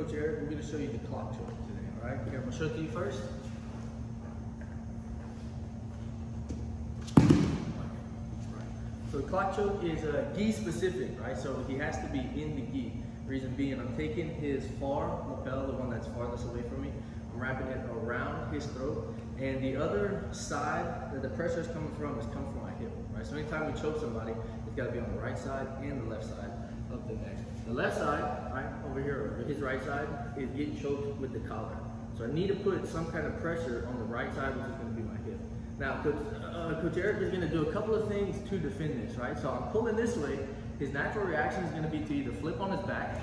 Coach Eric, we're going to show you the clock choke today, all right? Here, I'm going to show it to you first. So the clock choke is gi specific, right? So he has to be in the gi. Reason being, I'm taking his far lapel, the one that's farthest away from me, I'm wrapping it around his throat, and the other side that the pressure is coming from my hip, right? So anytime we choke somebody, it's got to be on the right side and the left side of the neck. The left side, right, over here, his right side, is getting choked with the collar. So I need to put some kind of pressure on the right side, which is going to be my hip. Now, Coach Eric is going to do a couple of things to defend this, right? So I'm pulling this way. His natural reaction is going to be to either flip on his back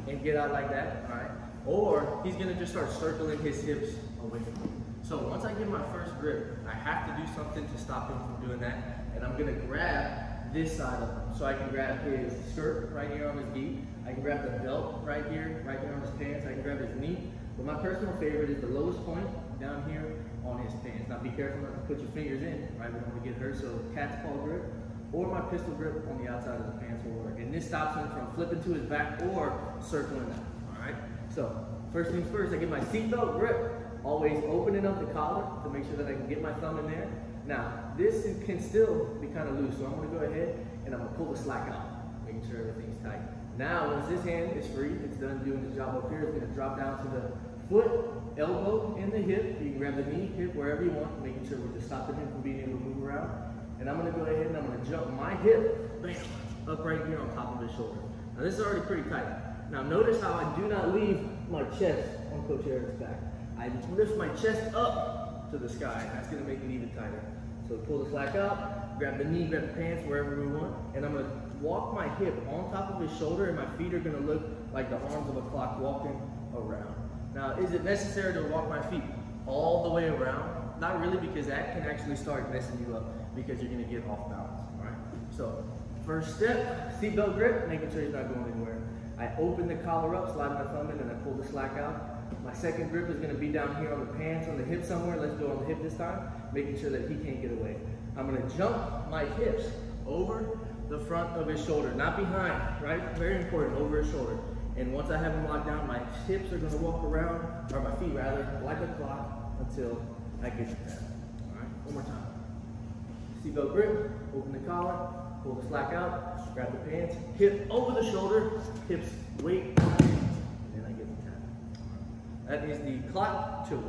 and get out like that, all right? Or he's going to just start circling his hips away from me. So once I get my first grip, I have to do something to stop him from doing that. And I'm going to grab this side of him. So I can grab his skirt right here on his gi. I can grab the belt right here on his pants. I can grab his knee. But my personal favorite is the lowest point down here on his pants. Now be careful not to put your fingers in, right? We don't want to get hurt. So cat's paw grip or my pistol grip on the outside of the pants will work. And this stops him from flipping to his back or circling out, all right? So first things first, I get my seatbelt grip. Always opening up the collar to make sure that I can get my thumb in there. Now, this can still be kind of loose, so I'm going to go ahead and I'm going to pull the slack out, making sure everything's tight. Now, once this hand is free, it's done doing its job up here, it's going to drop down to the foot, elbow, and the hip. You can grab the knee, hip, wherever you want, making sure we're just stopping him from being able to move around. And I'm going to go ahead and I'm going to jump my hip, bam, up right here on top of his shoulder. Now, this is already pretty tight. Now, notice how I do not leave my chest on Coach Eric's back. I lift my chest up to the sky. That's going to make it even tighter. So pull the slack out, grab the knee, grab the pants, wherever we want, and I'm going to walk my hip on top of his shoulder, and my feet are going to look like the arms of a clock walking around. Now, is it necessary to walk my feet all the way around? Not really, because that can actually start messing you up because you're going to get off balance, all right? So first step, seatbelt grip, making sure he's not going anywhere. I open the collar up, slide my thumb in, and I pull the slack out. My second grip is going to be down here on the pants, on the hip somewhere. Let's go on the hip this time, making sure that he can't get away. I'm going to jump my hips over the front of his shoulder, not behind, right? Very important, over his shoulder. And once I have him locked down, my hips are going to walk around, or my feet rather, like a clock until I get to that. All right, one more time. Seatbelt grip, open the collar, pull the slack out, grab the pants, hip over the shoulder, hips weight, and then I get the tap. That is the clock choke.